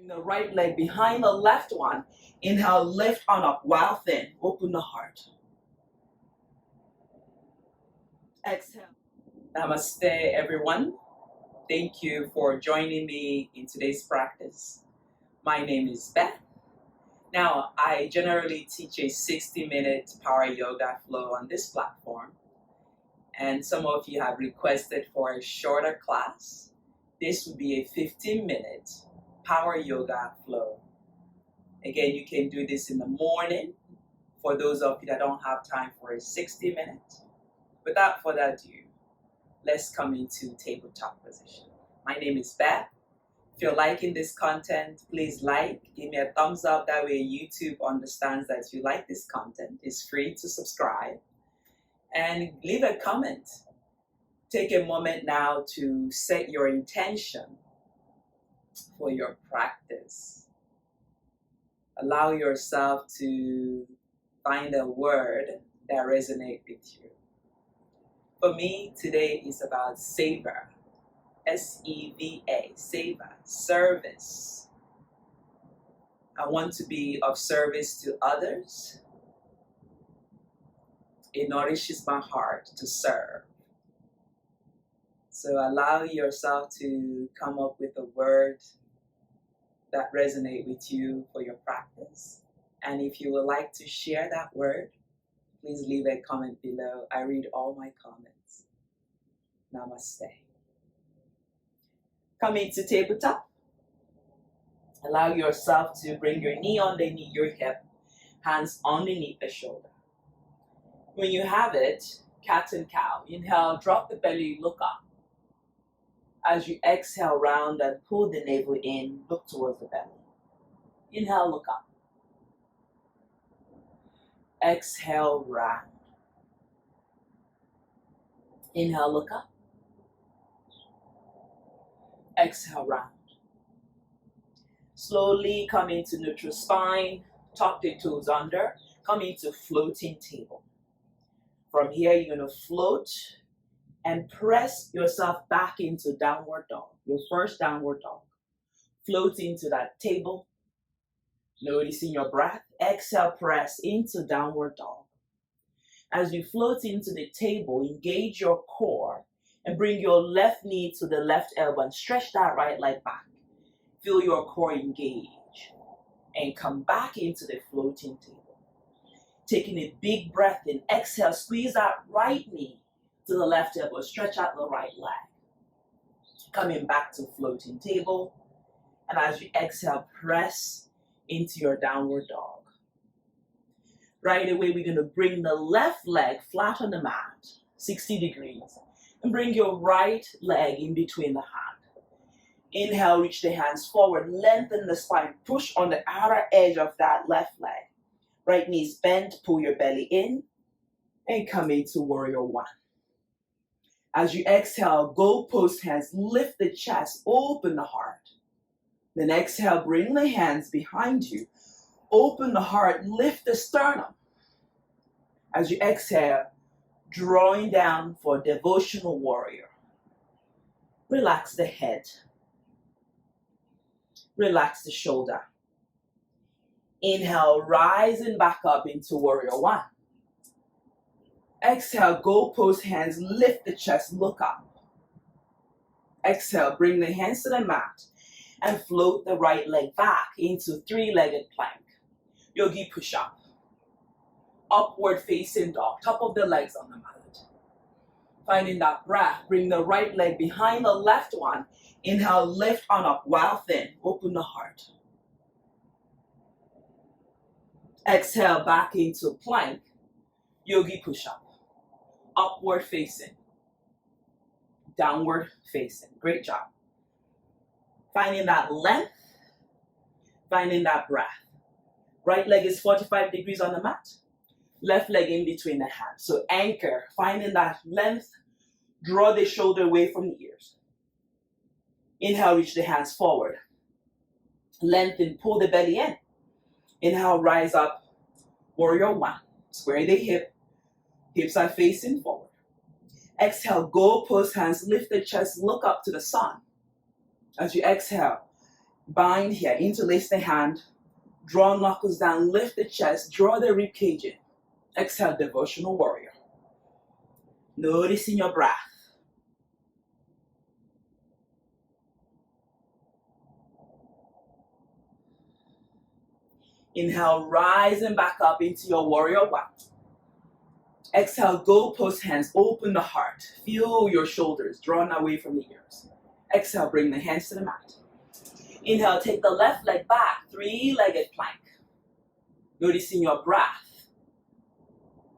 the right leg behind the left one. Inhale, lift on up while thin. Open the heart. Exhale. Namaste, everyone. Thank you for joining me in today's practice. My name is Beth. Now, I generally teach a 60-minute power yoga flow on this platform. And some of you have requested for a shorter class. This would be a 15-minute power yoga flow. Again, you can do this in the morning for those of you that don't have time for a 60-minute. Without further ado, let's come into tabletop position. My name is Beth. If you're liking this content, please give me a thumbs up. That way YouTube understands that you like this content. It's free to subscribe. And leave a comment. Take a moment now to set your intention for your practice. Allow yourself to find a word that resonates with you. For me, today is about Seva. S-E-V-A, Seva, service. I want to be of service to others. It nourishes my heart to serve. So allow yourself to come up with a word that resonates with you for your practice. And if you would like to share that word, please leave a comment below. I read all my comments. Namaste. Come into tabletop. Allow yourself to bring your knee underneath your hip, hands underneath the shoulder. When you have it, cat and cow. Inhale, drop the belly, look up. As you exhale, round and pull the navel in, look towards the belly. Inhale, look up. Exhale, round. Inhale, look up. Exhale, round. Slowly come into neutral spine, tuck the toes under, come into floating table. From here, you're going to float and press yourself back into downward dog, your first downward dog. Float into that table, noticing your breath. Exhale, press into downward dog. As you float into the table, engage your core and bring your left knee to the left elbow and stretch that right leg back. Feel your core engage and come back into the floating table. Taking a big breath in, exhale, squeeze that right knee to the left elbow, stretch out the right leg. Coming back to floating table. And as you exhale, press into your downward dog. Right away, we're going to bring the left leg flat on the mat, 60 degrees. And bring your right leg in between the hand. Inhale, reach the hands forward, lengthen the spine, push on the outer edge of that left leg. Right knees bent, pull your belly in, and come into warrior one. As you exhale, gold post hands, lift the chest, open the heart. Then exhale, bring the hands behind you, open the heart, lift the sternum. As you exhale, drawing down for devotional warrior. Relax the head. Relax the shoulder. Inhale, rising back up into warrior one. Exhale, gold post hands, lift the chest, look up. Exhale, bring the hands to the mat and float the right leg back into three-legged plank. Yogi push-up. Upward facing dog, top of the legs on the mat. Finding that breath, bring the right leg behind the left one. Inhale, lift on up while thin, open the heart. Exhale, back into plank, yogi push-up. Upward facing, downward facing. Great job. Finding that length, finding that breath. Right leg is 45 degrees on the mat. Left leg in between the hands. So anchor, finding that length, draw the shoulder away from the ears. Inhale, reach the hands forward. Lengthen, pull the belly in. Inhale, rise up, warrior one. Square the hip, hips are facing forward. Exhale, gold post hands, lift the chest, look up to the sun. As you exhale, Bind here, interlace the hand, draw knuckles down, lift the chest, draw the rib cage in. Exhale, devotional warrior. Noticing your breath. Inhale, rising back up into your warrior one. Exhale, goalpost hands, open the heart. Feel your shoulders drawn away from the ears. Exhale, bring the hands to the mat. Inhale, take the left leg back, three-legged plank. Noticing your breath.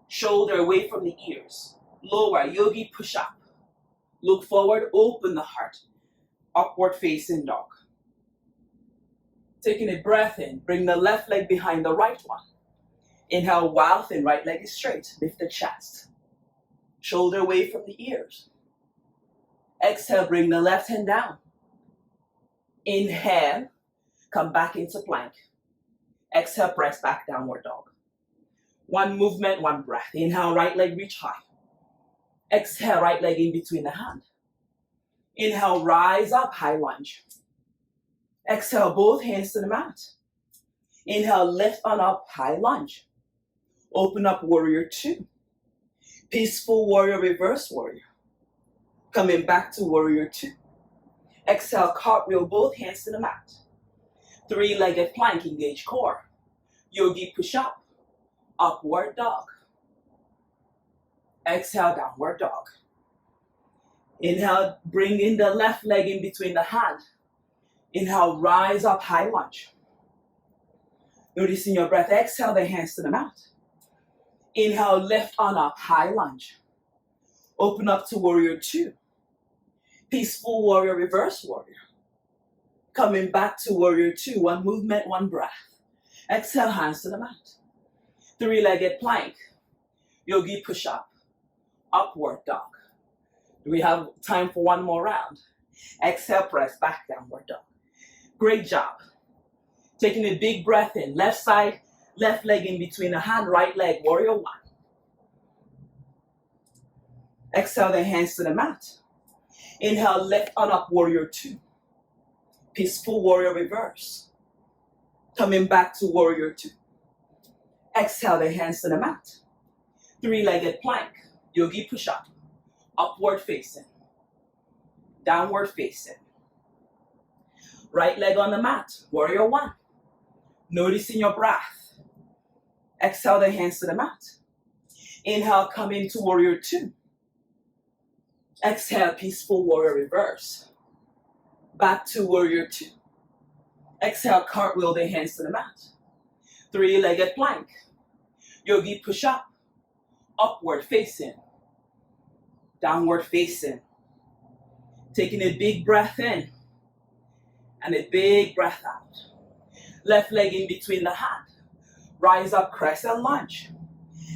Shoulder away from the ears. Lower, yogi push-up. Look forward, open the heart. Upward facing dog. Taking a breath in, bring the left leg behind the right one. Inhale, wild thin, right leg is straight. Lift the chest. Shoulder away from the ears. Exhale, bring the left hand down. Inhale, come back into plank. Exhale, press back, downward dog. One movement, one breath. Inhale, right leg reach high. Exhale, right leg in between the hand. Inhale, rise up, high lunge. Exhale, both hands to the mat. Inhale, lift on up, high lunge. Open up, warrior two. Peaceful warrior, reverse warrior. Coming back to warrior two. Exhale, cartwheel, both hands to the mat. Three-legged plank, engage core. Yogi push-up, upward dog. Exhale, downward dog. Inhale, bring in the left leg in between the hand. Inhale, rise up, high lunge. Noticing your breath, exhale the hands to the mat. Inhale, lift on up, high lunge. Open up to warrior two. Peaceful warrior, reverse warrior. Coming back to warrior two, one movement, one breath. Exhale, hands to the mat. Three-legged plank, yogi push-up, upward dog. Do we have time for one more round? Exhale, press back, downward dog. Great job. Taking a big breath in, left side, left leg in between the hand, right leg, warrior one. Exhale the hands to the mat. Inhale, lift on up, warrior two. Peaceful warrior reverse. Coming back to warrior two. Exhale the hands to the mat. Three-legged plank, yogi push-up, upward facing, downward facing. Right leg on the mat, warrior one. Noticing your breath. Exhale the hands to the mat. Inhale, come into warrior two. Exhale, peaceful warrior reverse. Back to warrior two. Exhale, cartwheel the hands to the mat. Three-legged plank. Yogi push-up. Upward facing. Downward facing. Taking a big breath in. And a big breath out. Left leg in between the hand. Rise up, crescent lunge.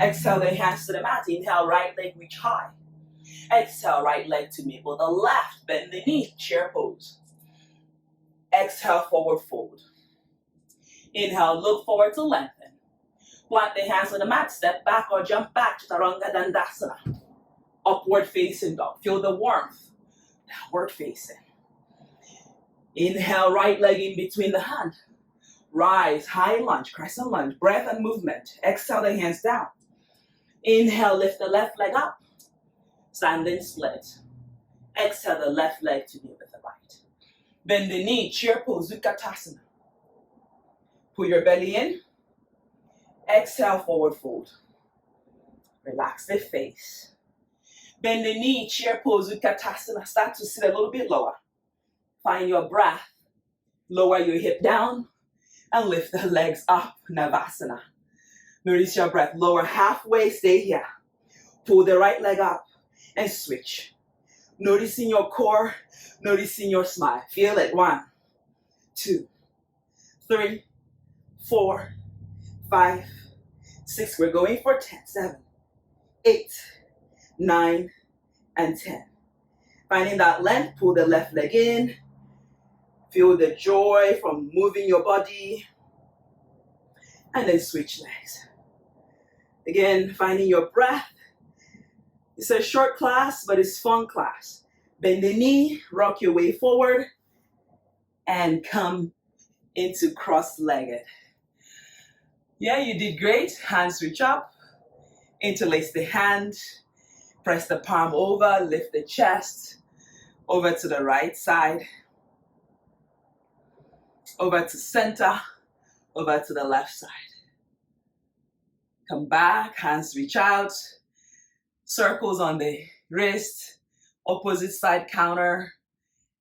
Exhale the hands to the mat. Inhale, right leg reach high. Exhale, right leg to maple the left. Bend the knee, chair pose. Exhale, forward fold. Inhale, look forward to lengthen. Plant the hands on the mat, step back or jump back, Chaturanga Dandasana. Upward facing dog, feel the warmth. Downward facing. Inhale, right leg in between the hand. Rise, high lunge, crescent lunge, breath and movement. Exhale the hands down. Inhale, lift the left leg up. Standing split. Exhale the left leg to knee with the right. Bend the knee, chair pose, Utkatasana. Pull your belly in. Exhale, forward fold. Relax the face. Bend the knee, chair pose, Utkatasana. Start to sit a little bit lower. Find your breath. Lower your hip down and lift the legs up, Navasana. Notice your breath. Lower halfway, stay here. Pull the right leg up and switch. Noticing your core, noticing your smile. Feel it. 1, 2, 3, 4, 5, 6. We're going for 10. 7, 8, 9, and 10. Finding that length, pull the left leg in. Feel the joy from moving your body. And then switch legs. Again, finding your breath. It's a short class, but it's fun class. Bend the knee, rock your way forward, and come into cross-legged. Yeah, you did great. Hands reach up. Interlace the hand. Press the palm over. Lift the chest. Over to the right side. Over to center. Over to the left side. Come back. Hands reach out. Circles on the wrist. Opposite side counter.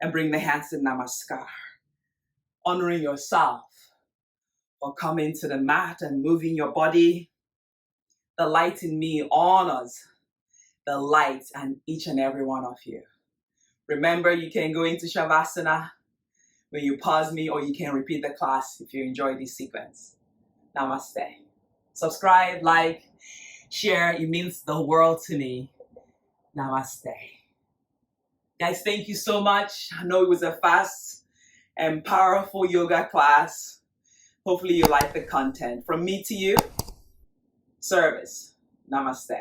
And bring the hands to Namaskar. Honoring yourself for coming to the mat and moving your body. The light in me honors the light and each and every one of you. Remember, you can go into Shavasana when you pause me, or you can repeat the class if you enjoy this sequence. Namaste. Subscribe, like, share. It means the world to me. Namaste. Guys, thank you so much. I know it was a fast and powerful yoga class. Hopefully you like the content. From me to you, service. Namaste.